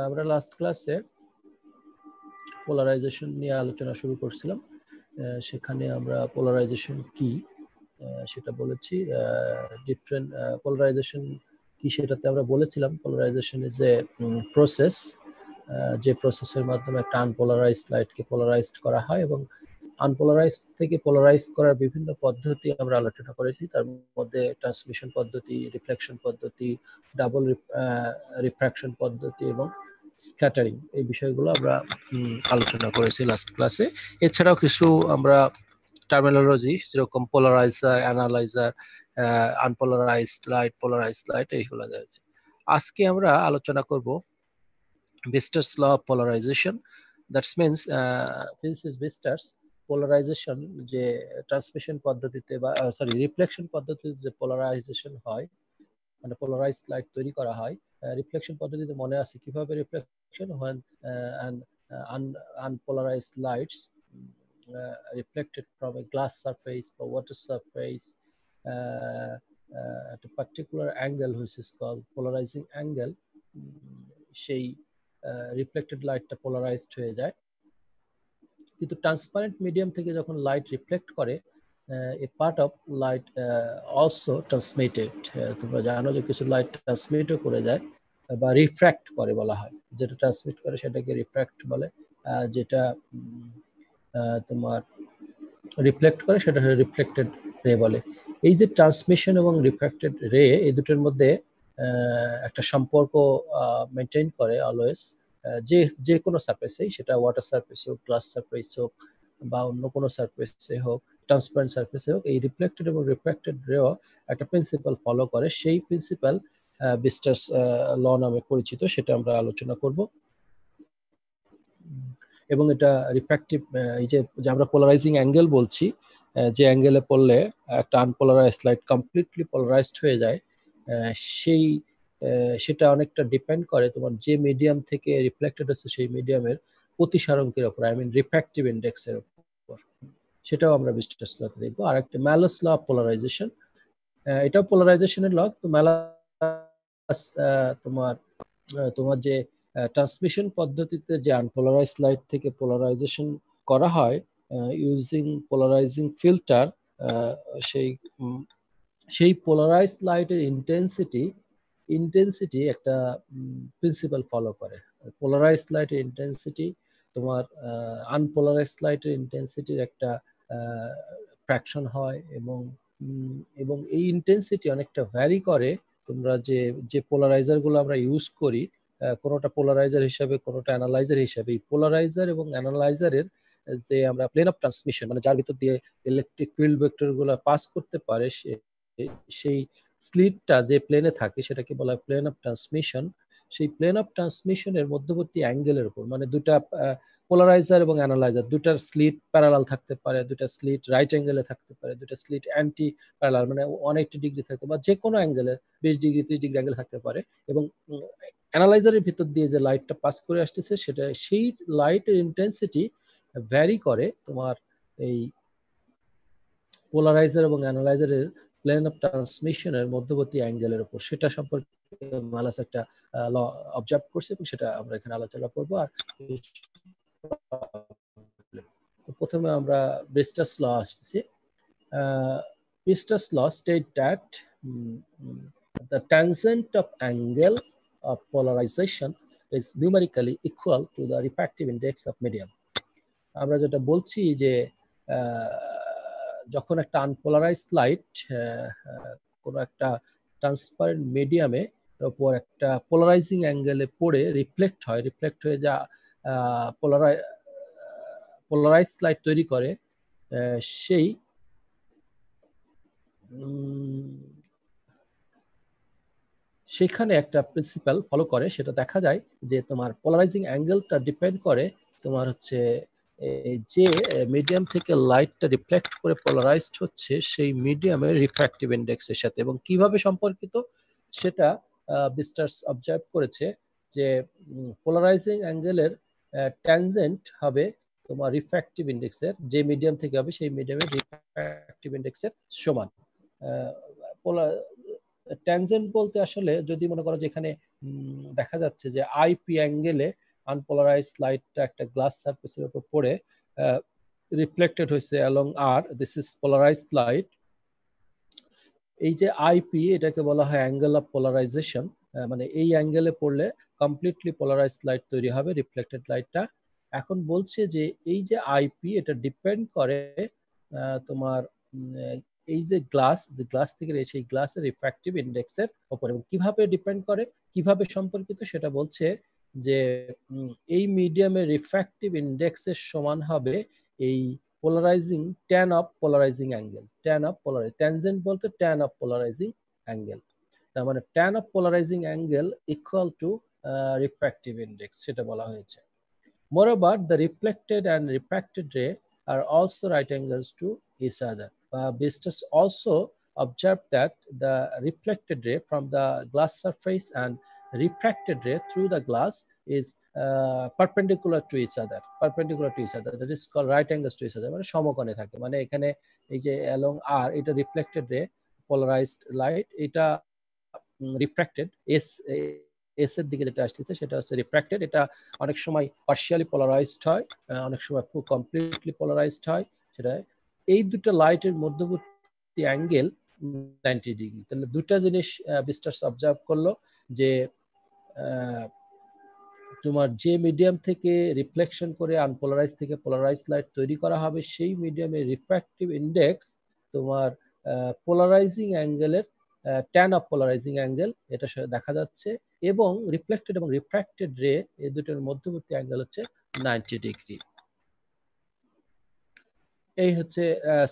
আমরা লাস্ট ক্লাসে পোলারাইজেশন নিয়ে আলোচনা শুরু করছিলাম। সেখানে আমরা পোলারাইজেশন কি সেটা বলেছি। ডিফারেন্ট পোলারাইজেশন কি সেটাতে আমরা বলেছিলাম পোলারাইজেশন ইজ এ প্রসেস, যে প্রসেসের মাধ্যমে একটা আনপোলারাইজড লাইটকে পোলারাইজড করা হয় এবং আনপোলারাইজড থেকে পোলারাইজ করার বিভিন্ন পদ্ধতি আমরা আলোচনা করেছি। তার মধ্যে ট্রান্সমিশন পদ্ধতি, রিফ্লেকশন পদ্ধতি, ডাবল রিফ্র্যাকশন পদ্ধতি এবং স্ক্যাটারিং, এই বিষয়গুলো আমরা আলোচনা করেছি লাস্ট ক্লাসে। এছাড়াও কিছু আমরা টার্মিনোলজি যেরকম polarizer, analyzer, unpolarized light, polarized light, এইগুলো দেখছি। আজকে আমরা আলোচনা করব Bistar's law of polarization. That means Francis Bistar's polarization যে ট্রান্সমিশন পদ্ধতিতে বা সরি রিফ্লেকশন পদ্ধতিতে যে পোলারাইজেশন হয়, মানে পোলারাইজড লাইট তৈরি করা হয়। রিফ্লেকশন পদ্ধতিতে মনে আছে কিভাবে রিফ্লেকশন হয়, unpolarized lights reflected from a glass surface or water surface at a particular angle which is called polarizing angle, সেই রিফ্লেক্টেড লাইটটা পোলারাইজড হয়ে যায়। কিন্তু ট্রান্সপারেন্ট মিডিয়াম থেকে যখন লাইট রিফ্লেক্ট করে, a part of light also transmitted. তোমরা জানো যে কিছু লাইট ট্রান্সমিটও করে যায় বা রিফ্র্যাক্ট করে বলা হয়। যেটা ট্রান্সমিট করে সেটাকে রিফ্র্যাক্ট বলে, যেটা তোমার রিফ্লেক্ট করে সেটা রিফ্লেক্টেড রে বলে। এই যে ট্রান্সমিশন এবং রিফ্র্যাক্টেড রে, এই দুটোর মধ্যে একটা সম্পর্ক মেনটেন করে অলওয়েজ, যে কোনো সারফেসেই, সেটা ওয়াটার সারফেস হোক, গ্লাস সারফেস হোক বা অন্য কোনো সারফেসে হোক, ট্রান্সপারেন্ট সারফেসে হোক, এই রিফ্লেক্টেড এবং রিফ্র্যাক্টেড রেও একটা প্রিন্সিপাল ফলো করে। সেই প্রিন্সিপাল বিস্টার্স ল নামে পরিচিত, সেটা আমরা আলোচনা করব। এবং এটা রিফ্র্যাক্টিভ, এই যে আমরা পোলারাইজিং অ্যাঙ্গেল বলছি, যে অ্যাঙ্গেলে পড়লে একটা আনপোলারাইজড লাইট কমপ্লিটলি পোলারাইজড হয়ে যায়, সেটা অনেকটা ডিপেন্ড করে তোমার যে মিডিয়াম থেকে রিফ্লেক্টেড হচ্ছে সেই মিডিয়ামের প্রতিসারণের উপর, আই মিন রিফ্র্যাক্টিভ ইন্ডেক্সের উপর। সেটাও আমরা বিস্টার্স লতে দেখবো। আর একটা ম্যালাস ল অফ পোলারাইজেশন, এটাও পোলারাইজেশনের ল। তো ম্যালাস তোমার যে ট্রান্সমিশন পদ্ধতিতে যে আনপোলারাইজড লাইট থেকে পোলারাইজেশন করা হয় ইউজিং পোলারাইজিং ফিল্টার, সেই পোলারাইজড লাইটের ইন্টেন্সিটি একটা প্রিন্সিপাল ফলো করে। পোলারাইজড লাইটের ইন্টেন্সিটি তোমার আনপোলারাইজড লাইটের ইন্টেন্সিটির একটা ফ্র্যাকশন হয়, এবং এই ইন্টেন্সিটি অনেকটা ভ্যারি করে। তোমরা যে পোলারাইজারগুলো আমরা ইউজ করি, কোনোটা পোলারাইজার হিসাবে, কোনোটা অ্যানালাইজার হিসাবে, এই পোলারাইজার এবং অ্যানালাইজারের যে আমরা প্লেন অফ ট্রান্সমিশন, মানে যার ভিতর দিয়ে ইলেকট্রিক ফিল্ড ভেক্টরগুলো পাস করতে পারে, সেই স্লিটটা যে প্লেনে থাকে সেটাকে বলা হয় প্লেন অফ ট্রান্সমিশন। সেই প্লেন অফ ট্রান্সমিশনের মধ্যবর্তী অ্যাঙ্গেলের উপর, মানে দুটা পোলারাইজার এবং অ্যানালাইজার, দুটার স্লিট প্যারালাল থাকতে পারে, দুটা স্লিট রাইট অ্যাঙ্গেলে থাকতে পারে, দুটা স্লিট অ্যান্টি প্যারালাল, মানে 180 ডিগ্রি থাকতে পারে, যে কোনো অ্যাঙ্গেলে 20 ডিগ্রি 30 ডিগ্রি অ্যাঙ্গেল থাকতে পারে। এবং অ্যানালাইজারের ভিতর দিয়ে যে লাইটটা পাস করে আসতেছে, সেটা সেই লাইটের ইন্টেন্সিটি ভ্যারি করে তোমার এই পোলারাইজার এবং অ্যানালাইজারের প্লেন অফ ট্রান্সমিশনের মধ্যবর্তী অ্যাঙ্গেলের উপর। সেটা সম্পর্কে ম্যালাস একটা ল অবজার্ভ করছে এবং সেটা আমরা এখানে আলোচনা করব। আর প্রথমে আমরা বিস্টার্স ল আসছি। Brewster's law states that the tangent of angle of polarization is numerically equal to the refractive index of medium. আমরা যেটা বলছি যে যখন একটা আনপোলারাইজড লাইট কোনো একটা ট্রান্সপারেন্ট মিডিয়ামে উপর একটা পোলারাইজিং অ্যাঙ্গেলে পড়ে রিফ্লেক্ট হয়ে যা পোলারাইজড লাইট তৈরি করে, সেই সেখানে একটা প্রিন্সিপাল ফলো করে। সেটা দেখা যায় যে তোমার পোলারাইজিং অ্যাঙ্গেলটা ডিপেন্ড করে তোমার হচ্ছে যে মিডিয়াম থেকে লাইটটা রিফ্লেক্ট করে পোলারাইজড হচ্ছে সেই মিডিয়ামের রিফ্র্যাক্টিভ ইন্ডেক্সের সাথে। এবং কিভাবে সম্পর্কিত সেটা বিস্টার্স অবজার্ভ করেছে যে পোলারাইজিং অ্যাঙ্গেলের ট্যানজেন্ট হবে তোমার রিফ্র্যাক্টিভ ইন্ডেক্সের, যে মিডিয়াম থেকে হবে সেই মিডিয়ামের রিফ্র্যাক্টিভ ইন্ডেক্সের সমান। ট্যানজেন্ট বলতে আসলে যদি মনে করো যে এখানে দেখা যাচ্ছে যে আইপি অ্যাঙ্গেলে আনপোলারাইজ লাইটটা একটা গ্লাস সারফেসের উপর পড়ে রিফ্লেক্টেড হয়েছে along R, this is polarized light. এই যে আইপি এটাকে বলা হয় অ্যাঙ্গেল অফ পোলারাইজেশন, মানে এই অ্যাঙ্গেলে পড়লে কমপ্লিটলি পোলারাইজড লাইট তৈরি হবে, রিফ্লেক্টেড লাইটটা। এখন বলছে যে এই যে আইপি এটা ডিপেন্ড করে তোমার এই যে গ্লাস থেকে সেই গ্লাসের রিফ্র্যাক্টিভ ইন্ডেক্সের উপর, এবং কিভাবে ডিপেন্ড করে, কিভাবে সম্পর্কিত সেটা বলছে যে এই মিডিয়ামের রিফ্র্যাক্টিভ ইন্ডেক্সের সমান হবে এই polarising tan of polarising angle. Tangent বলতে ট্যান অফ পোলারাইজিং অ্যাঙ্গেল, তার মানে tan of polarising angle equal to refractive index, সেটা বলা হয়েছে। Moreover, the reflected and refracted ray are also right angles to each other. Visitors also observed that the reflected ray from the glass surface and refracted ray through the glass is perpendicular to each other. That is called right angles to each other. মানে সমকোণে থাকে, মানে এখানে এই যে along R এটা reflected ray, polarized light, এটা refracted S এর দিকে যেটা আসতেছে সেটা হচ্ছে রিফ্র্যাক্টেড। এটা অনেক সময় পার্শিয়ালি পোলারাইজড হয়, অনেক সময় খুব কমপ্লিটলি পোলারাইজড হয়। সেটা এই দুটো লাইটের মধ্যবর্তী অ্যাঙ্গেল 90 ডিগ্রি। তাহলে দুটা জিনিস ভিস্টার্স অবজার্ভ করলো যে তোমার যে মিডিয়াম থেকে রিফ্লেকশন করে আনপোলারাইজ থেকে পোলারাইজ লাইট তৈরি করা হবে সেই মিডিয়ামের রিফ্র্যাক্টিভ ইন্ডেক্স তোমার পোলারাইজিং অ্যাঙ্গেলের ট্যান অফ পোলারাইজিং অ্যাঙ্গেল এটা দেখা যাচ্ছে, এবং রিফ্লেক্টেড এবং রিফ্র্যাক্টেড রে এই দুটোর মধ্যবর্তী অ্যাঙ্গেল হচ্ছে 90 ডিগ্রি। এই হচ্ছে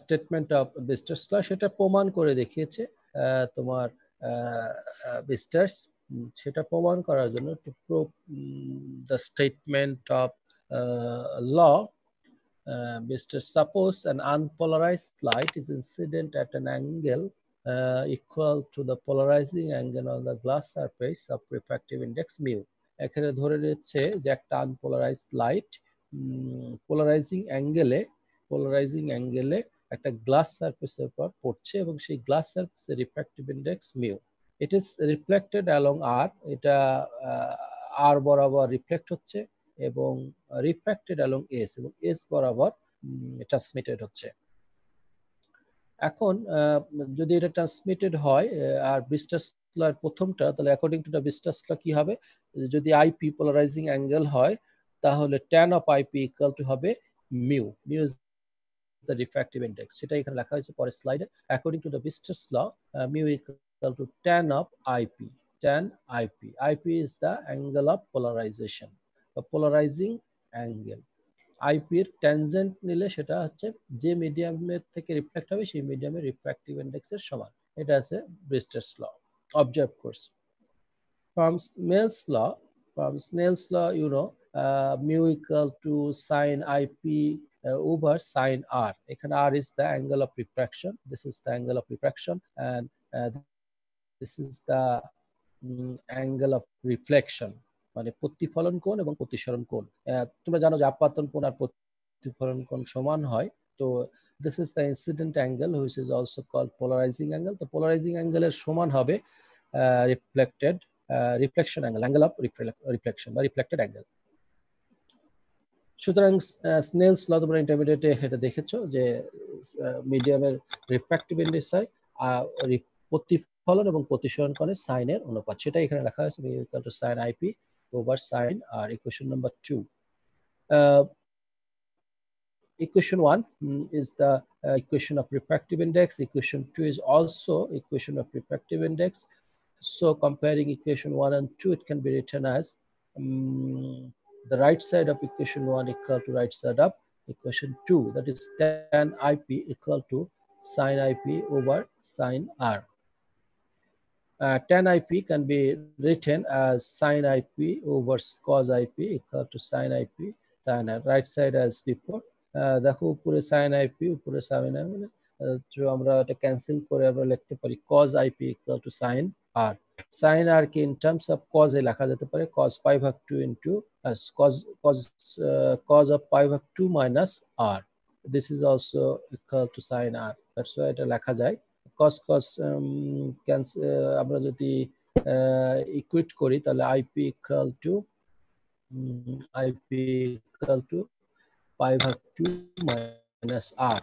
স্টেটমেন্ট অফ ভিস্টার্স ল, সেটা প্রমাণ করে দেখিয়েছে তোমার ভিস্টার্স। সেটা প্রমাণ করার জন্য to prove the statement of law, Brewster's suppose an unpolarized light is incident at an angle equal to the polarizing angle on the glass surface of refractive index mu. এখানে ধরে নিচ্ছে যে একটা আনপোলারাইজড লাইট পোলারাইজিং অ্যাঙ্গেলে একটা glass সারফেসের উপর পড়ছে এবং সেই গ্লাস সারফেসের refractive index mu. It is reflected along R, এটা আর বরাবর রিফ্লেক্ট হচ্ছে, এবং রিফ্র্যাক্টেড অ্যালং এস, এবং এস বরাবর ট্রান্সমিটেড হচ্ছে। এখন যদি এটা ট্রান্সমিটেড হয় আর ভিস্টার্স ল প্রথমটা, তাহলে according to the Brewster's law কি হবে, যদি আইপি পোলারাইজিং অ্যাঙ্গেল হয় তাহলে tan of IP equal to হবে mu is the refractive index, সেটা এখানে লেখা হয়েছে পরের স্লাইডে। According to the Brewster's law mu equal to tan of IP, IP is the angle of polarisation বা পোলারাইজিং অ্যাঙ্গেল। আইপির ট্যানজেন্ট নিলে সেটা হচ্ছে যে মিডিয়ামের থেকে রিফ্লেক্ট হবে সেই মিডিয়ামের রিফ্র্যাক্টিভ ইন্ডেক্সের সমান। এটা আছে ভিস্টার্স ল, অবজার্ভ করছি। From Snell's law, you know, mu equal to sin IP over sin R. এখানে R is the angle of refraction. This is the angle of refraction, and this is the angle of reflection. মানে প্রতিফলন কোণ এবং প্রতিসরণ কোণ। তোমরা জানো যে আপাতন কোণ আর প্রতিফলন কোণ সমান হয়। তো this is the incident angle which is also called polarizing angle. তো polarizing angle এর সমান হবে reflection angle of reflection বা reflected angle. সুতরাং স্নেলস ল তোমরা ইন্টারমিডিয়েটে এটা দেখেছো যে মিডিয়ামের রিফ্র্যাক্টিভ ইন্ডেক্স হয় প্রতিফলন এবং প্রতিসরণ কোণের সাইনের অনুপাত, সেটা এখানে লেখা হয়েছে equal to sine IP over sine R. Equation number 2, equation 1 is the equation of refractive index. Equation 2 is also equation of refractive index. So comparing equation 1 and 2, it can be written as the right side of equation 1 equal to right side of equation 2, that is tan IP equal to sin IP over sin R. Tan IP can be written as sin IP over cos IP equal to sin IP sin R. Right side as before. দেখো উপরে sin IP উপরে sin R, মানে আমরা এটা cancel করে আমরা লিখতে পারি cos IP equal to sin R. sin R K in terms of cos এ লেখা যেতে পারে cos pi ভাগ 2 into cos of pi ভাগ 2 minus R. This is also equal to sin R. That's why এটা লেখা যায় কস কস আমরা যদি ইকুইট করি তাহলে আইপি ইকুয়াল টু পাই ভাগ 2 মাইনাস আর,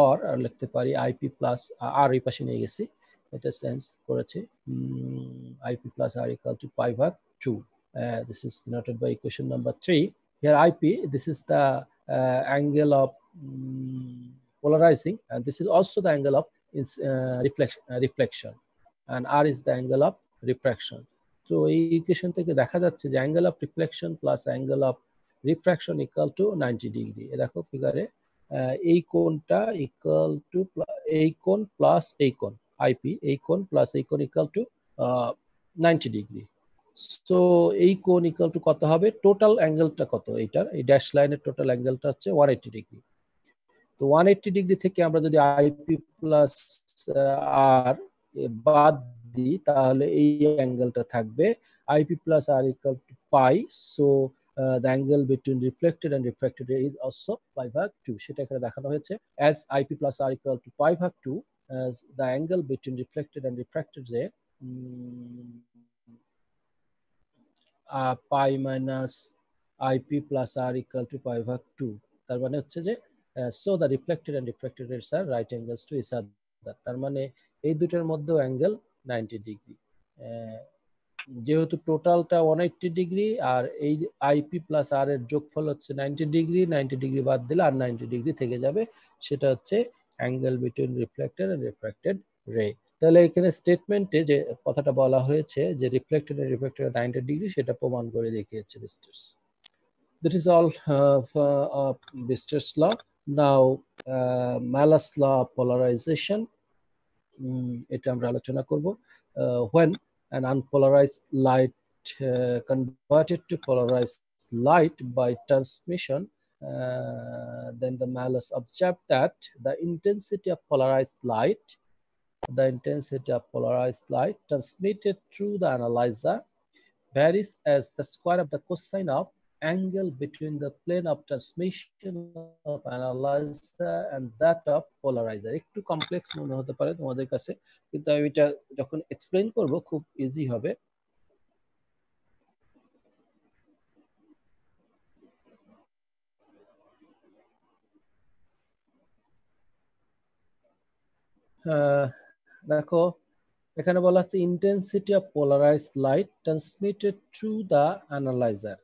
অর লিখতে পারি আইপি প্লাস আর, এই পাশে নিয়ে গেছি, এটা সেন্স করেছে, IP plus R equal to pi ভাগ 2. This is denoted by equation number 3. Here IP, this is the angle of polarizing, and this is also the angle of reflection, and R is the angle of refraction. তো এই equation থেকে দেখা যাচ্ছে যে angle of reflection plus angle of refraction equal to 90 degree. দেখো ফিগারে এই কোণটা equal to এই কোণ প্লাস এই কোণ আইপি, এই কোণ প্লাস এই কোণ ইকুয়াল টু 90 ডিগ্রি। সো এই কোণ ইকুয়াল টু কত হবে, টোটাল অ্যাঙ্গেলটা কত, এইটার এই ড্যাশ লাইনের টোটাল অ্যাঙ্গেলটা হচ্ছে 180 ডিগ্রি। তো 180 ডিগ্রি থেকে আমরা যদি আইপি প্লাস আর বাদ দিই তাহলে এই অ্যাঙ্গেলটা থাকবে IP plus R equal to pi. So the angle between reflected and refracted ray is also pi ভাগ 2, সেটা এখানে দেখানো হয়েছে। as ip plus r equal to pi ভাগ 2, the angle between reflected and refracted ray pi minus ip plus r equal to pi ভাগ 2, তার মানে হচ্ছে যে so the reflected and refracted rays are right angles to each other, তার মানে এই দুটোর মধ্যে অ্যাঙ্গেল 90 ডিগ্রি। যেহেতু টোটালটা 180 ডিগ্রি আর এই আইপি প্লাস আর এর যোগফল হচ্ছে 90 ডিগ্রি, 90 ডিগ্রি বাদ দিলে আর 90 ডিগ্রি থেকে যাবে, সেটা হচ্ছে angle between reflected and refracted ray. তাহলে এখানে স্টেটমেন্টে যে কথাটা বলা হয়েছে যে রিফ্লেক্টেড এন্ড রিফ্র্যাক্টেড 90 ডিগ্রি, সেটা প্রমাণ করে দেখিয়েছে বিস্টার্স। That is all of Bistar's law. Now Malus law of polarization, এটা আমরা আলোচনা করব। When an unpolarized light converted to polarized light by transmission, then the Malus observed that the intensity of polarized light transmitted through the analyzer varies as the square of the cosine of angle between the plane of transmission of analyzer and that of polarizer. একটু complex মনে হতে পারে তোমাদের কাছে, কিন্তু আমি এটা যখন এক্সপ্লেইন করব খুব ইজি হবে। দেখো এখানে বলা আছে intensity of polarised light transmitted through the analyser.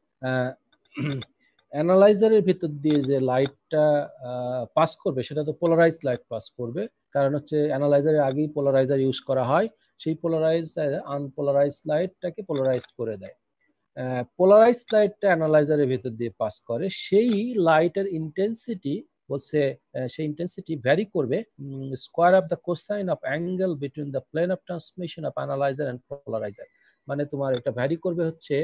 অ্যানালাইজারের ভিতর দিয়ে যে লাইটটা পাস করবে সেটা তো পোলারাইজড লাইট পাস করবে, কারণ হচ্ছে অ্যানালাইজারের আগেই পোলারাইজার ইউজ করা হয়, সেই পোলারাইজার আনপোলারাইজড লাইটটাকে পোলারাইজড করে দেয়। পোলারাইজড লাইটটা অ্যানালাইজারের ভিতর দিয়ে পাস করে, সেই লাইটের ইন্টেন্সিটি বলছে সেই ইন্টেন্সিটি ভ্যারি করবে square of the cosine of angle between the plane of transmission of analyser and polariser. মানে তোমার এটা ভ্যারি করবে হচ্ছে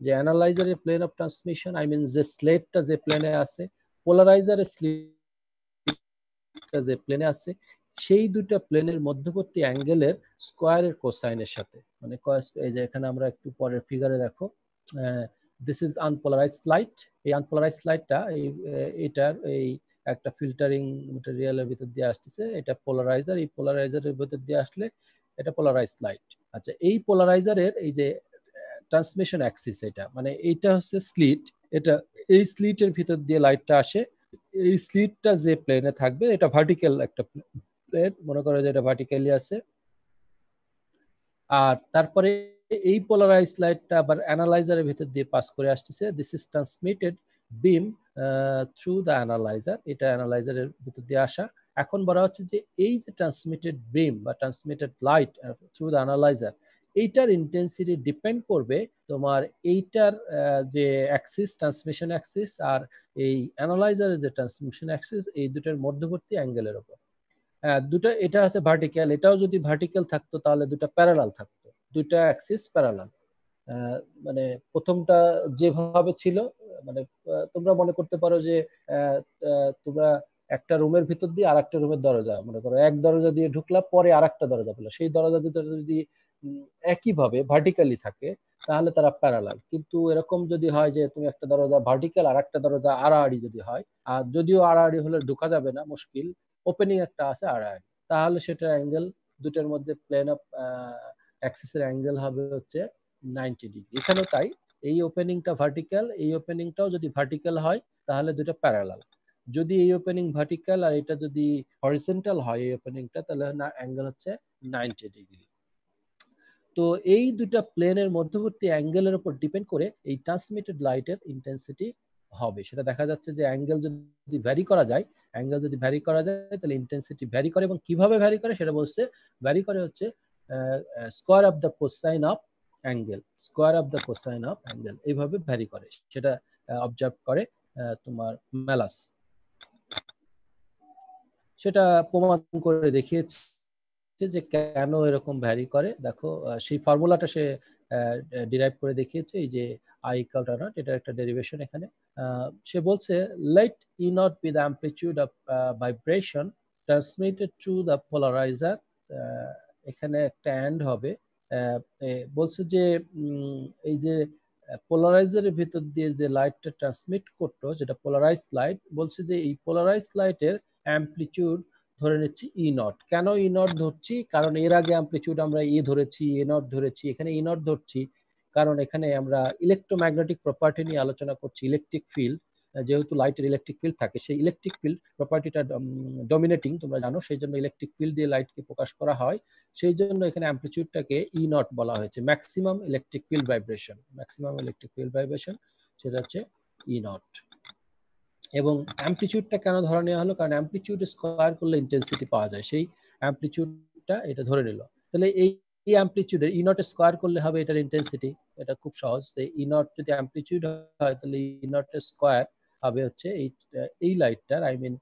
যে অ্যানালাইজারের plane of transmission, I mean যে স্লেটটা যে প্লেনে আছে, পোলারাইজারের স্লেটটা যে প্লেনে আছে, সেই দুটা প্লেনের মধ্যবর্তী অ্যাঙ্গেলের স্কোয়ারের কোসাইনের সাথে। মানে এই যে এখানে আমরা একটু পরের ফিগারে দেখো, দিস ইজ আনপোলারাইজড লাইট। এই আনপোলারাইজড লাইটটা এটার এই একটা ফিল্টারিং ম্যাটেরিয়ালের ভিতর দিয়ে আসতেছে, এটা পোলারাইজার, এই পোলারাইজারের ভিতর দিয়ে আসলে এটা পোলারাইজড লাইট। আচ্ছা, এই পোলারাইজারের এই যে ট্রান্সমিশন অ্যাক্সিস, এটা মানে এইটা হচ্ছে স্লিট, এটা এই স্লিটের ভিতর দিয়ে লাইটটা আসে, এই স্লিটটা যে প্লেনে থাকবে এটা ভার্টিক্যাল একটা প্লেন, মনে করো যে এটা ভার্টিক্যালি আছে। আর তারপরে এই পোলারাইজড লাইটটা আবার অ্যানালাইজারের ভিতর দিয়ে পাস করে আসতেছে, this is transmitted beam through the analyser, এটা অ্যানালাইজারের ভিতর দিয়ে আসা। এখন বলা হচ্ছে যে এই যে ট্রান্সমিটেড বিম বা transmitted light through the analyser, এইটার ইন্টেন্সিটি ডিপেন্ড করবে তোমার এইটার যে অ্যাক্সিস, ট্রান্সমিশন অ্যাক্সিস, আর এই অ্যানালাইজারের যে ট্রান্সমিশন অ্যাক্সিস, এই দুটার মধ্যবর্তী অ্যাঙ্গেলের উপর। দুটো, এটা আছে ভার্টিক্যাল, এটাও যদি ভার্টিক্যাল থাকতো তাহলে দুটা প্যারালাল থাকতো, দুইটা অ্যাক্সিস প্যারালাল। মানে প্রথমটা যেভাবে ছিল, মানে তোমরা মনে করতে পারো যে তোমরা একটা রুমের ভিতর দিয়ে আর একটা রুমের দরজা, মনে করো এক দরজা দিয়ে ঢুকলা, পরে আর একটা দরজা পেলো, সেই দরজা দুটো যদি একইভাবে ভার্টিক্যালি থাকে তাহলে তারা প্যারালাল। কিন্তু এরকম যদি হয় যে তুমি একটা দরজা ভার্টিক্যাল আর একটা দরজা আড়াআড়ি যদি হয়, আর যদিও আড়াআড়ি হলে ঢোকা যাবে না, মুশকিল, ওপেনিং একটা আছে আড়াআড়ি, তাহলে সেটা অ্যাঙ্গেল দুটার মধ্যে প্লেন অফ অ্যাক্সিসের অ্যাঙ্গেল হবে হচ্ছে 90 ডিগ্রি। এখানেও তাই, এই ওপেনিংটা ভার্টিক্যাল, এই ওপেনিংটাও যদি ভার্টিক্যাল হয় তাহলে দুটো প্যারালাল। যদি এই ওপেনিং ভার্টিক্যাল আর এটা যদি হরিজন্টাল হয় এই ওপেনিংটা, তাহলে না অ্যাঙ্গেল হচ্ছে 90 ডিগ্রি। তো এই দুটা প্লেনের মধ্যবর্তী অ্যাঙ্গেলের উপর ডিপেন্ড করে এই ট্রান্সমিটেড লাইটের ইন্টেন্সিটি হবে। সেটা দেখা যাচ্ছে যে অ্যাঙ্গেল যদি ভ্যারি করা যায়, তাহলে ইন্টেন্সিটি ভ্যারি করে, এবং কিভাবে ভ্যারি করে সেটা বলছে, ভ্যারি করে হচ্ছে square of the cosine of angle, এইভাবে ভ্যারি করে। সেটা অবজার্ভ করে তোমার ম্যালাস, সেটা প্রমাণ করে দেখিয়েছে যে কেন এরকম ভ্যারি করে। দেখো সেই ফর্মুলাটা সে ডিরাইভ করে দেখিয়েছে, এই যে I ইকুয়াল টু নট, এটা একটা ডেরিভেশন। এখানে সে বলছে let E naught be the amplitude of vibration transmitted to the polarizer. এখানে একটা অ্যান্ড হবে। বলছে যে এই যে পোলারাইজারের ভিতর দিয়ে যে লাইটটা ট্রান্সমিট করতো, যেটা পোলারাইজ লাইট, বলছে যে এই পোলারাইজ লাইটের অ্যামপ্লিটিউড ধরে নিচ্ছি ই নট। কেন ই নট ধরছি? কারণ এর আগে অ্যামপ্লিটিউড আমরা ই ধরেছি, এ নট ধরেছি, এখানে ই নট ধরছি কারণ এখানে আমরা ইলেকট্রোম্যাগনেটিক প্রপার্টি নিয়ে আলোচনা করছি। ইলেকট্রিক ফিল্ড, যেহেতু লাইটের ইলেকট্রিক ফিল্ড থাকে, সেই ইলেকট্রিক ফিল্ড প্রপার্টিটা ডমিনেটিং, তোমরা জানো, সেই জন্য ইলেকট্রিক ফিল্ড দিয়ে লাইটকে প্রকাশ করা হয়। সেই জন্য এখানে অ্যামপ্লিটিউডটাকে ই নট বলা হয়েছে, ম্যাক্সিমাম ইলেকট্রিক ফিল্ড ভাইব্রেশন। সেটা হচ্ছে ই নট। এবং অ্যামপ্লিটিউডটা কেন ধরে নেওয়া হলো? কারণ অ্যামপ্লিটিউড স্কোয়ার করলে ইন্টেন্সিটি পাওয়া যায়, সেই অ্যামপ্লিটিউডটা এটা ধরে নিল। তাহলে এই অ্যামপ্লিটিউডের ই নট স্কোয়ার করলে হবে এটার ইন্টেন্সিটি। এটা খুব সহজ। ই নট যদি অ্যামপ্লিটিউড হয় তাহলে ই নট স্কোয়ার হবে হচ্ছে এই লাইটটার, I mean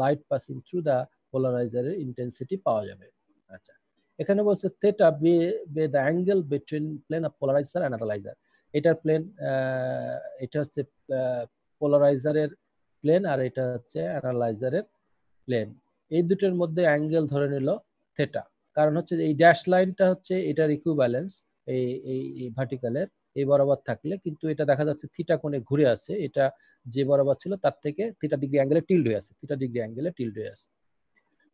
light passing through the পোলারাইজারের ইন্টেন্সিটি পাওয়া যাবে। আচ্ছা, এখানে বলছে theta be the angle between plane of polariser and analyser. এটার প্লেন, এটা হচ্ছে পোলারাইজারের প্লেন আর এটা হচ্ছে অ্যানালাইজারের প্লেন। এই দুটোর মধ্যে অ্যাঙ্গেল ধরে নিল থেটা। কারণ হচ্ছে এই ড্যাশ লাইনটা হচ্ছে এটার ইকুইভ্যালেন্স, এই ভার্টিক্যালের এই বরাবর থাকলে, কিন্তু এটা দেখা যাচ্ছে থিটা কোণে ঘুরে আছে, এটা যে বরাবর ছিল তার থেকে থিটা ডিগ্রি অ্যাঙ্গেলে টিল্ড হয়ে আছে।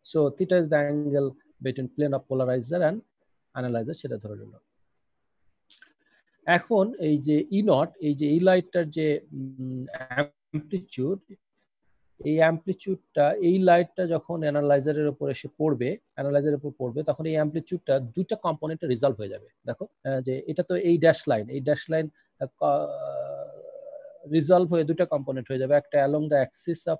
So theta is the angle between plane of polariser and analyzer, সেটা ধরে নিল। এখন এই যে ই নট, এই যে এই লাইটটার যে অ্যামপ্লিটিউড, এই অ্যামপ্লিটিউডটা, এই লাইটটা যখন অ্যানালাইজারের উপর এসে পড়বে, তখন এই অ্যামপ্লিটিউডটা দুটো কম্পোনেন্টে রিজলভ হয়ে যাবে। দেখো যে এটা তো এই ড্যাশ লাইন রিজলভ হয়ে দুটো কম্পোনেন্ট হয়ে যাবে, একটা along the axis of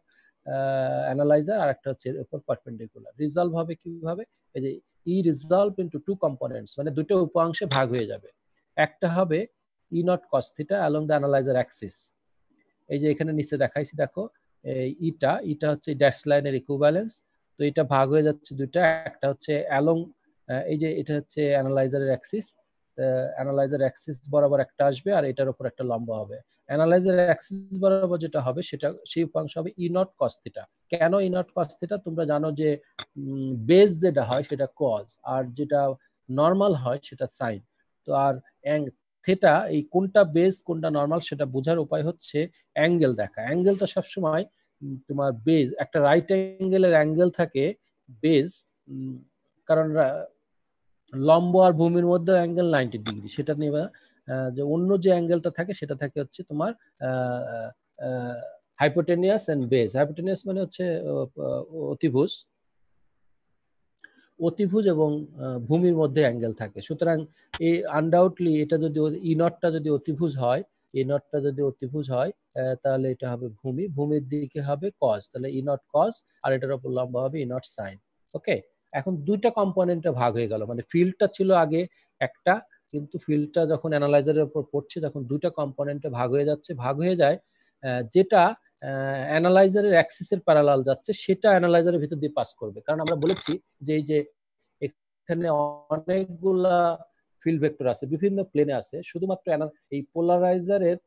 analyser আর একটা হচ্ছে এর উপর পারপেন্ডিকুলার। রিজলভ হবে কিভাবে? এই যে E resolve into two components, মানে দুটো উপাংশে ভাগ হয়ে যাবে। একটা হবে E nought cos theta along the analyser axis. এই যে এখানে নিচে দেখাইছি, দেখো ইটা হচ্ছে ড্যাশ লাইনের ইকুইভ্যালেন্স। তো এটা ভাগ হয়ে যাচ্ছে দুইটা, একটা হচ্ছে অ্যালং, এই যে এটা হচ্ছে অ্যানালাইজারের অ্যাক্সিস, বরাবর একটা আসবে আর এটার উপর একটা লম্ব হবে। অ্যানালাইজারের অ্যাক্সিস বরাবর যেটা হবে সেটা, সেই উপাংশ হবে ই নট কস থিটা। কেন ই নট কস থিটা? তোমরা জানো যে বেস যেটা হয় সেটা কজ, আর যেটা নর্মাল হয় সেটা সাইন। তো আর থেটা, এই কোনটা বেস কোনটা নর্মাল সেটা বোঝার উপায় হচ্ছে অ্যাঙ্গেল দেখা। অ্যাঙ্গেলটা সবসময় তোমার বেস, একটা রাইট অ্যাঙ্গেলের অ্যাঙ্গেল থাকে বেস, কারণ লম্ব আর ভূমির মধ্যে অ্যাঙ্গেল 90 ডিগ্রি, সেটা নিয়ে যে অন্য যে অ্যাঙ্গেলটা থাকে সেটা থাকে হচ্ছে তোমার হাইপোটেনিয়াস এন্ড বেস। হাইপোটেনিয়াস মানে হচ্ছে অতিভুজ এবং ভূমির মধ্যে অ্যাঙ্গেল থাকে। সুতরাং এই আনডাউটলি এটা যদি ই নটটা যদি অতিভুজ হয়, তাহলে এটা হবে ভূমির দিকে হবে কজ, তাহলে ই নট কজ, আর এটার উপর লম্বা হবে ই নট সাইন। ওকে, এখন দুইটা কম্পোনেন্টে ভাগ হয়ে গেল, মানে ফিল্ডটা ছিল আগে একটা, কিন্তু ফিল্ডটা যখন অ্যানালাইজারের উপর পড়ছে তখন দুইটা কম্পোনেন্টে ভাগ হয়ে যায়। যেটা অ্যানালাইজারের অ্যাক্সিসের প্যারালাল যাচ্ছে সেটা অ্যানালাইজারের ভিতর দিয়ে পাস করবে। কারণ আমরা বলেছি যে এই যে এখানে অনেকগুলা ফিল্ড ভেক্টর আছে, বিভিন্ন প্লেনে আছে, শুধুমাত্র এই পোলারাইজারের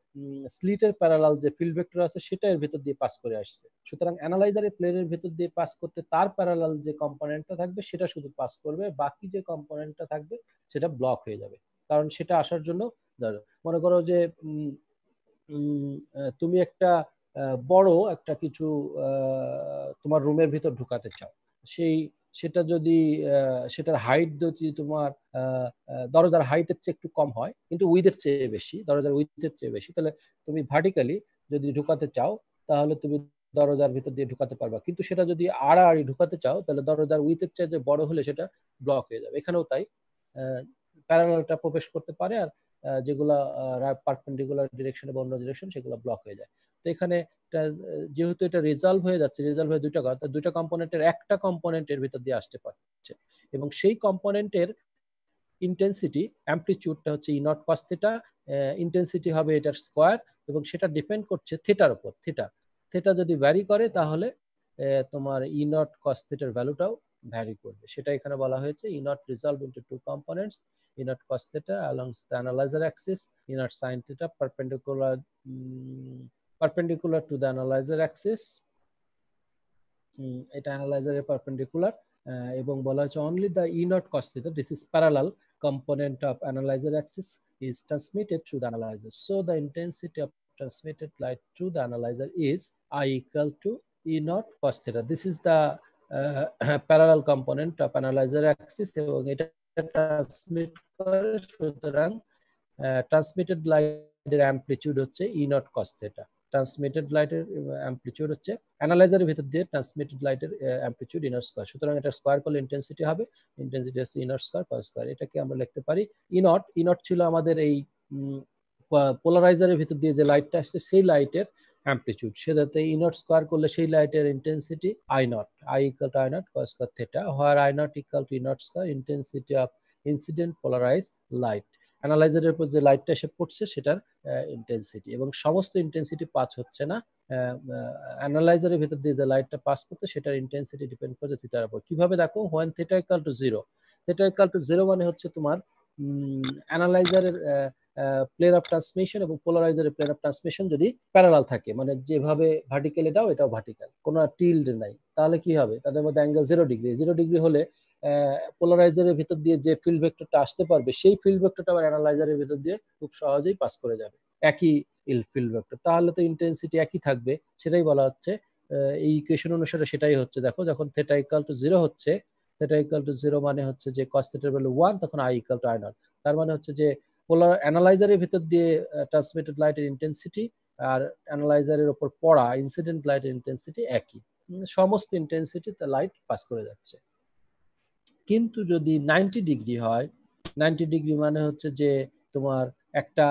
স্লিটের প্যারালাল যে ফিল্ড ভেক্টর আছে সেটা এর ভিতর দিয়ে পাস করে আসছে। সুতরাং অ্যানালাইজারের প্লেনের ভিতর দিয়ে পাস করতে তার প্যারালাল যে কম্পোনেন্টটা থাকবে সেটা শুধু পাস করবে, বাকি যে কম্পোনেন্টটা থাকবে সেটা ব্লক হয়ে যাবে। কারণ সেটা আসার জন্য, মনে করো যে তুমি একটা বড় একটা কিছু তোমার রুমের ভিতর ঢুকাতে চাও, সেই সেটা যদি সেটার হাইট যদি তোমার দরজার হাইটের চেয়ে একটু কম হয় কিন্তু উইথের চেয়ে বেশি, দরজার উইথের চেয়ে বেশি, তাহলে তুমি ভার্টিক্যালি যদি ঢুকাতে চাও তাহলে তুমি দরজার ভিতর দিয়ে ঢুকাতে পারবা। কিন্তু সেটা যদি আড়াআড়ি ঢুকাতে চাও তাহলে দরজার উইথের চেয়ে যে বড় হলে সেটা ব্লক হয়ে যাবে। এখানেও তাই, প্যারালালটা প্রবেশ করতে পারে আর যেগুলা পারপেন্ডিকুলার ডিরেকশনে বা অন্য ডিরেকশন সেগুলো ব্লক হয়ে যায়। তো এখানে যেহেতু এটা রিজলভ হয়ে যাচ্ছে, রিজলভ হয়ে দুইটা কম্পোনেন্টের একটা কম্পোনেন্টের ভিতর দিয়ে আসতে পারছে এবং সেই কম্পোনেন্টের ইন্টেন্সিটি অ্যামপ্লিটিউডটা হচ্ছে ই নট কস থিটা, ইন্টেন্সিটি হবে এটার স্কয়ার এবং সেটা ডিপেন্ড করছে থিটার উপর। থিটা থিটা যদি ভ্যারি করে তাহলে তোমার ই নট কস থিটার ভ্যালুটাও ভ্যারি করবে। সেটা এখানে বলা হয়েছে E nought resolve into two components, E nought cos theta along the analyzer axis, E nought sin theta perpendicular to the analyzer axis, এটা অ্যানালাইজারের পারপেন্ডিকুলার, এবং বলা হচ্ছে only the e naught cos theta, this is parallel component of analyzer axis is transmitted through the analyzer, so the intensity of transmitted light through the analyzer is I equal to e naught cos theta. This is the parallel component of analyzer axis এবং এটা transmit করে, সুতরাং transmitted লাইটের amplitude হচ্ছে ই nought cos theta. Transmitted লাইটের amplitude হচ্ছে অ্যানালাইজারের ভিতর দিয়ে ট্রান্সমিটেড লাইটের অ্যামপ্লিটিউড ইনার স্কয়ার, সুতরাং এটা স্কয়ার করলে ইন্টেন্সিটি হবে, ইন্টেন্সিটি হচ্ছে ইনার স্কয়ার কস স্কয়ার। এটাকে আমরা লিখতে পারি ই নট ছিল আমাদের এই পোলারাইজারের ভিতর দিয়ে যে লাইটটা আসছে সেই লাইটের অ্যামপ্লিটিউড, সেটাতে ই নট স্কয়ার করলে সেই লাইটের intensity I nought, I equal to I nought cos square theta, where I nought equal to E nought square intensity of incident polarised light. অ্যানালাইজারের উপর যে লাইটটা এসে পড়ছে সেটার ইন্টেন্সিটি, এবং সমস্ত ইন্টেন্সিটি পাস হচ্ছে না, অ্যানালাইজারের ভিতর দিয়ে যে লাইটটা পাস করতে সেটার ইন্টেন্সিটি ডিপেন্ড করছে থিটার উপর। কিভাবে দেখো, when theta equal to 0, theta equal to 0 মানে হচ্ছে তোমার অ্যানালাইজারের প্লেন অফ ট্রান্সমিশন এবং পোলারাইজারের প্লেন অফ ট্রান্সমিশন যদি প্যারালাল থাকে, মানে যেভাবে ভার্টিক্যাল এটাও ভার্টিক্যাল, কোনো টিল্ড নাই, তাহলে কি হবে, তাদের মধ্যে অ্যাঙ্গেল 0 ডিগ্রি। 0 ডিগ্রি হলে পোলারাইজারের ভিতর দিয়ে যে ফিল্ড ভেক্টরটা আসতে পারবে সেই ফিল্ড ভেক্টরটা আবার অ্যানালাইজারের ভিতর দিয়ে খুব সহজেই পাস করে যাবে, একই ফিল্ড ভেক্টর, তাহলে তো ইন্টেন্সিটি একই থাকবে। সেটাই বলা হচ্ছে এই ইকুয়েশন অনুসারে, সেটাই হচ্ছে। দেখো, যখন থিটা ইকুয়াল টু 0 হচ্ছে, থিটা ইকুয়াল টু 0 মানে হচ্ছে যে cos থিটার ভ্যালু 1, তখন i equal to i not, তার মানে হচ্ছে যে পোলার অ্যানালাইজারের ভিতর দিয়ে ট্রান্সমিটেড লাইটের ইন্টেন্সিটি আর অ্যানালাইজারের উপর পড়া ইনসিডেন্ট লাইটের ইন্টেন্সিটি একই, সমস্ত ইন্টেন্সিটি লাইট পাস করে যাচ্ছে। কিন্তু যদি 90 ডিগ্রি হয়, 90 ডিগ্রি মানে হচ্ছে যে তোমার একটা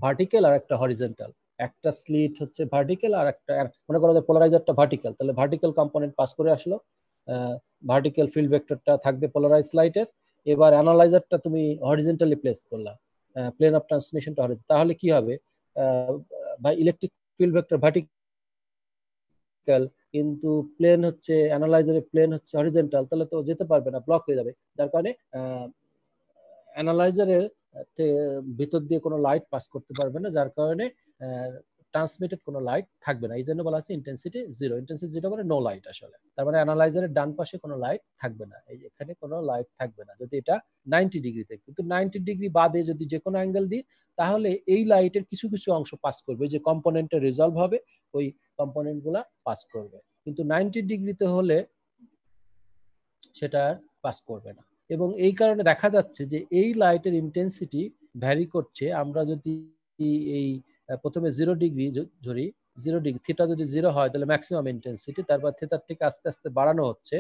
ভার্টিক্যাল আর একটা হরিজন্টাল, একটা স্লিট হচ্ছে ভার্টিক্যাল আর একটা, মনে করো যে পোলারাইজারটা ভার্টিক্যাল, তাহলে ভার্টিক্যাল কম্পোনেন্ট পাস করে আসলো, ভার্টিক্যাল ফিল্ড ভেক্টরটা থাকবে পোলারাইজ লাইটের, এবার অ্যানালাইজারটা তুমি হরিজন্টালি প্লেস করলা, প্লেন অফ ট্রান্সমিশনটা হরিজন্টাল, তাহলে কি হবে, বা ইলেকট্রিক ফিল্ড ভেক্টর ভার্টিক্যাল কিন্তু প্লেন হচ্ছে অ্যানালাইজারের প্লেন হচ্ছে হরিজন্টাল, তাহলে তো যেতে পারবে না, ব্লক হয়ে যাবে, যার কারণে অ্যানালাইজারের ভিতর দিয়ে কোনো লাইট পাস করতে পারবে না, যার কারণে ট্রান্সমিটেড কোনো লাইট থাকবে না। এই জন্য বলা হচ্ছে ইন্টেন্সিটি 0। ইন্টেন্সিটি 0 মানে নো লাইট, আসলে তার মানে অ্যানালাইজারের ডান পাশে কোনো লাইট থাকবে না, এই এখানে কোনো লাইট থাকবে না যদি এটা 90 ডিগ্রিতে। কিন্তু 90 ডিগ্রি বাদে যদি যে কোনো অ্যাঙ্গেল দিই তাহলে এই লাইটের কিছু কিছু অংশ পাস করবে, যে কম্পোনেন্টে রিজলভ হবে ওই কম্পোনেন্ট গুলা পাস করবে, কিন্তু 90 ডিগ্রিতে হলে সেটা পাস করবে না। এবং এই কারণে দেখা যাচ্ছে যে এই লাইটের ইন্টেন্সিটি ভ্যারি করছে। আমরা যদি এই প্রথমে 0 ডিগ্রি ধরি, 0 ডিগ্রি থিটা যদি 0 হয় তাহলে ম্যাক্সিমাম ইন্টেন্সিটি, তারপর থিটার ঠিক আস্তে আস্তে বাড়ানো হচ্ছে,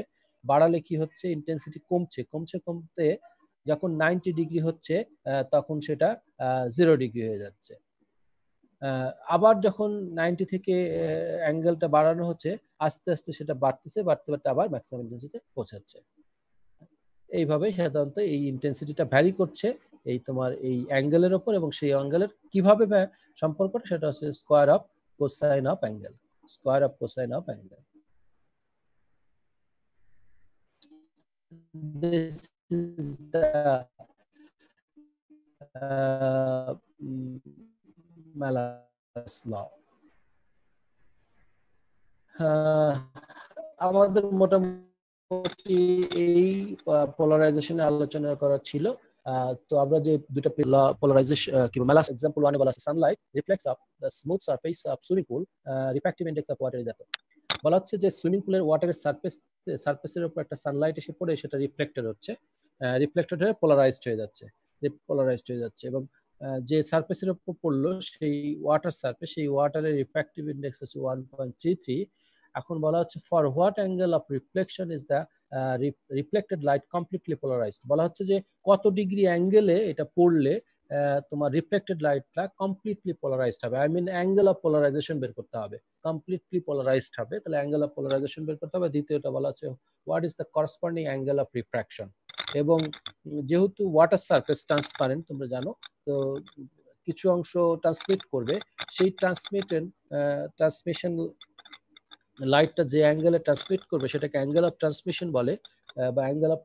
বাড়ালে কি হচ্ছে, ইন্টেন্সিটি কমছে, কমতে যখন 90 ডিগ্রি হচ্ছে তখন সেটা 0 ডিগ্রি হয়ে যাচ্ছে। আবার যখন 90 থেকে অ্যাঙ্গেলটা বাড়ানো হচ্ছে, আস্তে আস্তে সেটা বাড়তে বাড়তে আবার ম্যাক্সিমাম ইন্টেন্সিটিতে পৌঁছাচ্ছে। এইভাবে সাধারণত এই ইন্টেন্সিটিটা ভ্যারি করছে এই তোমার এই অ্যাঙ্গেলের উপর, এবং সেই অ্যাঙ্গেলের কিভাবে সম্পর্কটা সেটা হচ্ছে square of cosine of angle, square of cosine of angle. This is the Malus law. আমাদের মোটামুটি এই পোলারাইজেশনে আলোচনা করা ছিল। তো আমরা যে দুটো পোলারাইজেশন কি Malus এক্সাম্পল 1 এ বলা আছে Sunlight reflects of the smooth surface of swimming pool, refractive index of water is এত। বলা হচ্ছে যে সুইমিং পুলের ওয়াটারের সারফেসের উপর একটা সানলাইট এসে পড়ে সেটা রিফ্লেক্টেড হচ্ছে, রিফ্লেক্টেড হয়ে পোলারাইজড হয়ে যাচ্ছে এবং যে সারফেসের উপর পড়লো সেই ওয়াটার সারফেস, সেই ওয়াটারের রিফ্র্যাক্টিভ ইন্ডেক্স হচ্ছে 1.33। এখন বলা হচ্ছে for what angle of reflection is the reflected light completely polarised. বলা হচ্ছে যে কত ডিগ্রি অ্যাঙ্গেলে এটা পড়লে তোমার রিফ্লেক্টেড লাইটটা কমপ্লিটলি পোলারাইজড হবে, I mean angle of polarization বের করতে হবে, কমপ্লিটলি পোলারাইজড হবে, তাহলে অ্যাঙ্গেল অফ পোলারাইজেশন বের করতে হবে। দ্বিতীয়টা বলা হচ্ছে what is the corresponding angle of refraction. এবং যেহেতু ওয়াটার সারফেস ট্রান্সপারেন্ট তোমরা জানো, তো কিছু অংশ ট্রান্সমিট করবে, সেই ট্রান্সমিশন লাইটটা যে অ্যাঙ্গেলে ট্রান্সমিট করবে সেটাকে অ্যাঙ্গেল অফ ট্রান্সমিশন বলে বা অ্যাঙ্গেল অফ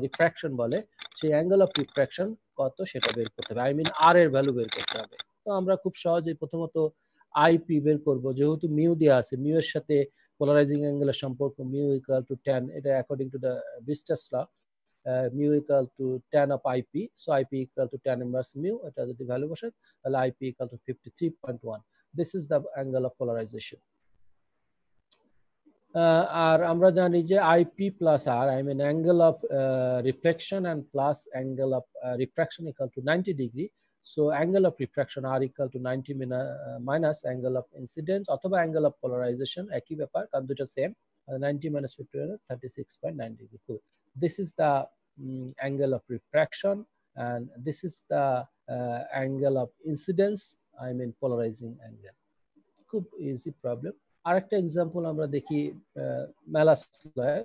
রিফ্র্যাকশন বলে। সেই অ্যাঙ্গেল অফ রিফ্র্যাকশন কত সেটা বের করতে হবে, আই মিন আর এর ভ্যালু বের করতে হবে। তো আমরা খুব সহজেই প্রথমত আইপি বের করব, যেহেতু মিউ দেওয়া আছে, মিউ এর সাথে পোলারাইজিং অ্যাঙ্গেলের সম্পর্ক মিউ ইকুয়াল টু 10, এটা according to the Brewster's law, mu equal to 10 of IP, so IP equal to 10 inverse mu, এটা যদি ভ্যালু বসে তাহলে IP equal to 53.1, this is the angle of polarisation. আর আমরা জানি যে IP plus R, I mean angle of reflection and plus angle of refraction equal to 90 degree. So angle of refraction R equal to 90 minus angle of incident অথবা angle of polarisation, একই ব্যাপার কারণ দুটো same, 90 minus 50 36.9 degree. Cool. This is the angle of refraction and this is the angle of incidence, I mean polarizing angle. খুব easy problem. আরেকটা example আমরা দেখি malleus লয়ে,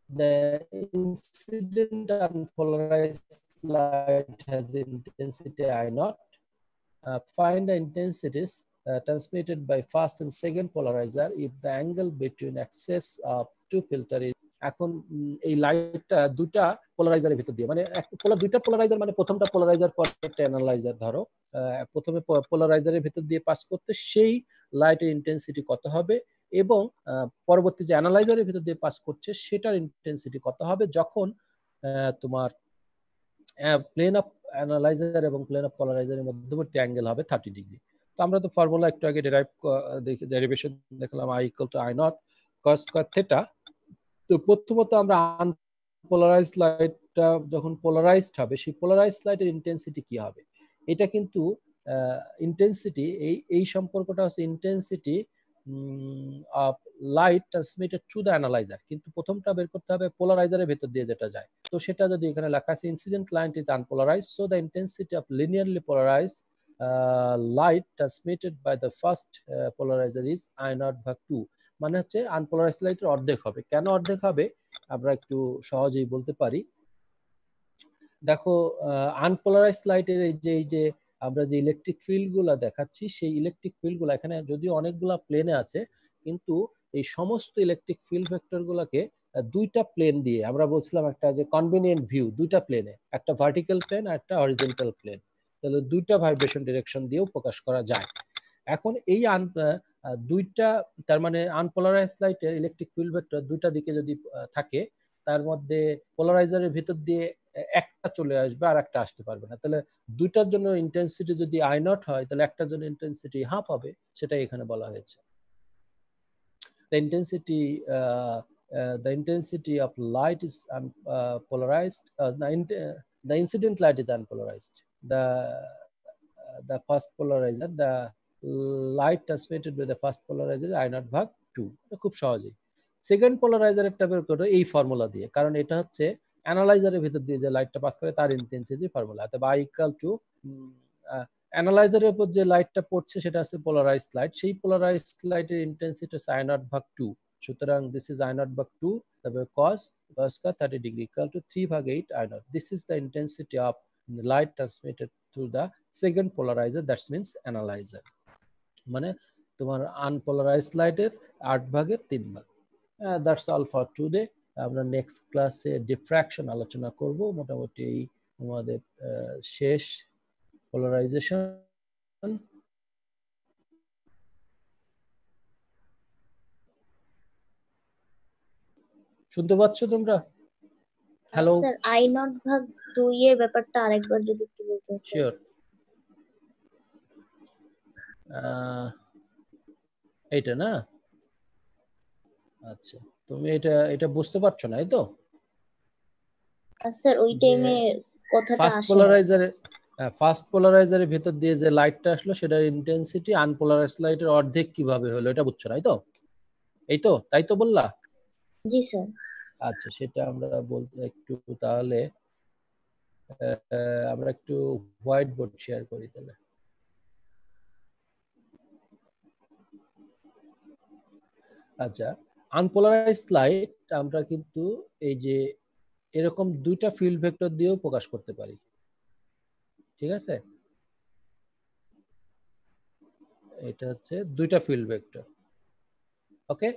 the incident unpolarized light has intensity I naught. Find the intensities transmitted by first and second polarizer if the angle between axis of two filter is, এখন এই লাইটটা দুটা পোলারাইজারের ভিতর দিয়ে, মানে দুইটা পোলারাইজার, মানে প্রথমটা পোলারাইজার পরে একটা অ্যানালাইজার, ধরো প্রথমে পোলারাইজারের ভিতর দিয়ে পাস করতে সেই লাইটের ইন্টেন্সিটি কত হবে এবং পরবর্তী যে অ্যানালাইজারের ভিতর দিয়ে পাস করছে সেটার ইন্টেন্সিটি কত হবে যখন তোমার প্লেন অফ অ্যানালাইজার এবং প্লেন অফ পোলারাইজারের মধ্যবর্তী অ্যাঙ্গেল হবে 30 ডিগ্রি। তো আমরা তো ফর্মুলা একটু আগে ডেরিভেশন দেখলাম, I equal to I nought cos square theta. তো প্রথমত আমরা আনপোলারাইজড লাইটটা যখন পোলারাইজড হবে সেই পোলারাইজড লাইটের ইন্টেন্সিটি কি হবে, এটা কিন্তু ইন্টেন্সিটি, এই সম্পর্কটা হচ্ছে intensity of light transmitted through the analyser, কিন্তু প্রথমটা বের করতে হবে পোলারাইজারের ভেতর দিয়ে যেটা যায়। তো সেটা যদি এখানে লেখা আছে incident light is unpolarized, so the intensity of linearly polarized light transmitted by the first polarizer is I naught ভাগ 2, মানে হচ্ছে আনপোলারাইজড লাইটের অর্ধেক হবে। কেন অর্ধেক হবে আমরা একটু সহজেই বলতে পারি। দেখো আনপোলারাইজড লাইটের এই যে আমরা যে ইলেকট্রিক ফিল্ড গুলা দেখাচ্ছি, সেই ইলেকট্রিক ফিল্ড গুলা এখানে যদিও অনেকগুলা প্লেনে আছে, কিন্তু এই সমস্ত ইলেকট্রিক ফিল্ড ভেক্টর গুলাকে দুইটা প্লেন দিয়ে আমরা বলছিলাম, একটা যে কনভেনিয়েন্ট ভিউ, দুইটা প্লেনে, একটা ভার্টিক্যাল প্লেন আর একটা হরিজন্টাল প্লেন, তাহলে দুইটা ভাইব্রেশন ডিরেকশন দিয়েও প্রকাশ করা যায়। এখন এই দুইটা, তার মানে আনপোলারাইজড লাইটের ইলেকট্রিক ফিল্ড ভেক্টর দুইটা দিকে যদি থাকে, তার মধ্যে পোলারাইজারের ভিতর দিয়ে একটা চলে আসবে আর একটা আসতে পারবে না, তাহলে দুইটার জন্য ইন্টেন্সিটি যদি আই নট হয় তাহলে একটার জন্য ইন্টেন্সিটি হাফ হবে, সেটাই এখানে বলা হয়েছে। The intensity of light is polarized. The incident light is unpolarized. The first polarizer, the light transmitted by the first polarizer I naught ভাগ 2, খুব সহজেই। সেকেন্ড পোলারাইজারেরটা বের করো এই ফর্মুলা দিয়ে, কারণ এটা হচ্ছে অ্যানালাইজারের ভিতর দিয়ে যে লাইটটা পাস করে তার ইন্টেন্সিটি ফর্মুলা, অথবা I ইকুয়াল টু অ্যানালাইজারের উপর যে লাইটটা পড়ছে সেটা হচ্ছে পোলারাইজড লাইট, সেই পোলারাইজড লাইটের ইন্টেন্সিটি হচ্ছে I naught ভাগ 2, সুতরাং দিস ইজ I naught ভাগ 2, তারপরে cos square 30 degree equal to 3 ভাগ 8 I naught। This is the intensity of light transmitted through the second polarizer, that's means analyzer, মানে তোমার আনপোলারাইজড লাইটের 8 ভাগের 3 ভাগ। That's all for today. আমরা নেক্সট ক্লাসে ডিফ্র্যাকশন আলোচনা করব, মোটামুটি এই আমাদের শেষ পোলারাইজেশন। শুনতে পাচ্ছ তোমরা? হ্যালো স্যার, আই নট ভাগ 2 এর ব্যাপারটা আরেকবার যদি একটু বলতেন। শিওর। এইটা না, আচ্ছা, তুমি এটা এটা বুঝতে পারছো না, এই তো? স্যার ওই যে টাইমে কথাটা ফার্স্ট আসে না। পোলারাইজারের ভিতর দিয়ে যে লাইটটা আসলো সেটার ইন্টেন্সিটি আনপোলারাইজ লাইটের অর্ধেক কিভাবে হলো এটা বুঝছো না, এই তো? এই তো, তাই তো বললা? জি স্যার। আচ্ছা, সেটা আমরা বলতে একটু তাহলে আমরা একটু হোয়াইট বোর্ড শেয়ার করি তাহলে। আচ্ছা, আনপোলারাইজ লাইট আমরা কিন্তু এই যে এরকম দুইটা ফিল্ড ভেক্টর দিয়েও প্রকাশ করতে পারি, ঠিক আছে? এটা হচ্ছে দুইটা ফিল্ড ভেক্টর, ওকে?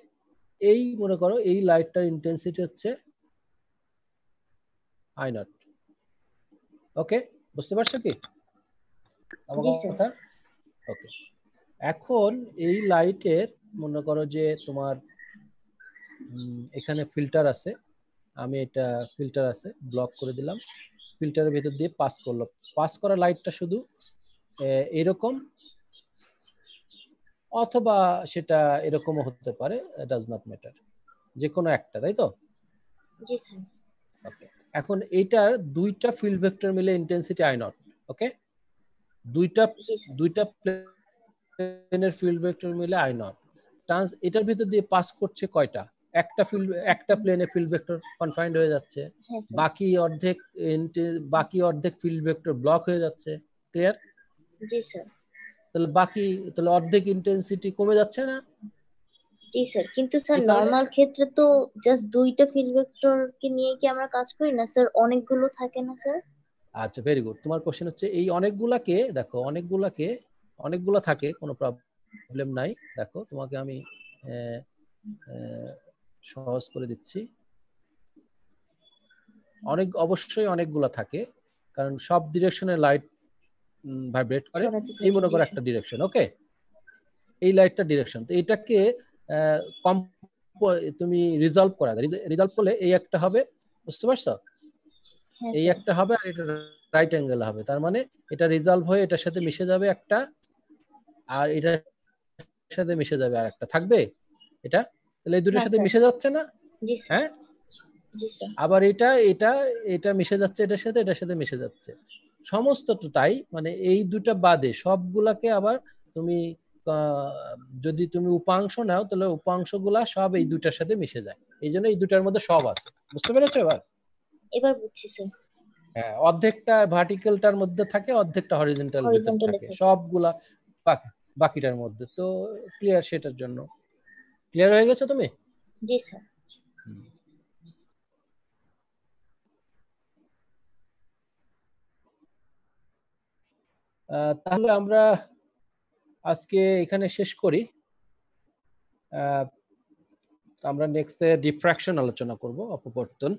এই মনে করো এই লাইটটার ইন্টেন্সিটি হচ্ছে আই নট, ওকে? বুঝতে পারছো কি আমার জি স্যার। কথা? ওকে, এখন এই লাইটের মনে করো যে তোমার এখানে ফিল্টার আছে, আমি এটা ফিল্টার আছে ব্লক করে দিলাম, ফিল্টারের ভিতর দিয়ে পাস করলো, পাস করা লাইটটা শুধু এরকম, অথবা সেটা এরকমও হতে পারে, ডাজ নট ম্যাটার, যে কোনো একটা, তাই তো? জি স্যার। ওকে, এখন এইটার দুইটা ফিল্ড ভেক্টর মিলে ইন্টেন্সিটি আই নট, ওকে? দুইটা জি স্যার। দুইটা প্লেনের ফিল্ড ভেক্টর মিলে আই নট, এটার ভিতর দিয়ে পাস করছে কয়টা? একটা প্লেনে ফিল্ড ভেক্টর কনফাইন্ড হয়ে যাচ্ছে, হ্যাঁ স্যার। বাকি অর্ধেক ফিল্ড ভেক্টর ব্লক হয়ে যাচ্ছে, ক্লিয়ার? জি স্যার। তাহলে অর্ধেক ইন্টেন্সিটি কমে যাচ্ছে না? জি স্যার, কিন্তু স্যার এই কারণে নর্মাল ক্ষেত্রে তো জাস্ট দুইটা ফিল্ড ভেক্টরকে নিয়ে কি আমরা কাজ করি না স্যার? অনেকগুলো থাকে না স্যার? আচ্ছা, ভেরি গুড, তোমার কোশ্চেন হচ্ছে এই অনেকগুলাকে, দেখো অনেকগুলা থাকে, কোনো প্রবলেম নাই। দেখো তোমাকে আমি সহজ করে দিচ্ছি। অবশ্যই অনেকগুলা থাকে, কারণ সব ডিরেকশনে লাইট ভাইব্রেট করে। ছড়াতে এই থাকে, মনে জি করো স্যার। একটা ডিরেকশন, ওকে? এই লাইটটা ডিরেকশন, তো এটাকে কম তুমি রিজলভ করা যায়, রিজলভ করলে এই একটা হবে, বুঝতে পারছো? হ্যাঁ এই স্যার। একটা হবে আর এটা রাইট অ্যাঙ্গেল হবে, তার মানে এটা রিজলভ হয়ে এটার সাথে মিশে যাবে একটা, আর এটার সাথে মিশে যাবে আর একটা থাকবে এটা, তাহলে এই দুটোর হ্যাঁ সাথে স্যার। মিশে যাচ্ছে না? জি স্যার। হ্যাঁ, জি স্যার। আবার এটা এটা এটা মিশে যাচ্ছে এটার সাথে মিশে যাচ্ছে, সমস্ত তো তাই, মানে এই দুটা বাদে সবগুলাকে আবার তুমি যদি তুমি উপাংশ নাও তাহলে উপাংশগুলা সব এই দুটার সাথে মিশে যায়, এই জন্য এই দুটার মধ্যে সব আছে, বুঝতে পেরেছো এবার? এবার বুঝছি স্যার। হ্যাঁ, অর্ধেকটা ভার্টিক্যালটার মধ্যে থাকে, অর্ধেকটা হরিজন্টাল ভিতর হরিজন্টালে থাকে, থাকে। সবগুলা বাকিটার মধ্যে। তো ক্লিয়ার, সেটার জন্য ক্লিয়ার হয়ে গেছে তুমি? জি স্যার। তাহলে আমরা আজকে এখানে শেষ করি। আমরা নেক্সটে ডিফ্র্যাকশন আলোচনা করব, অপবর্তন।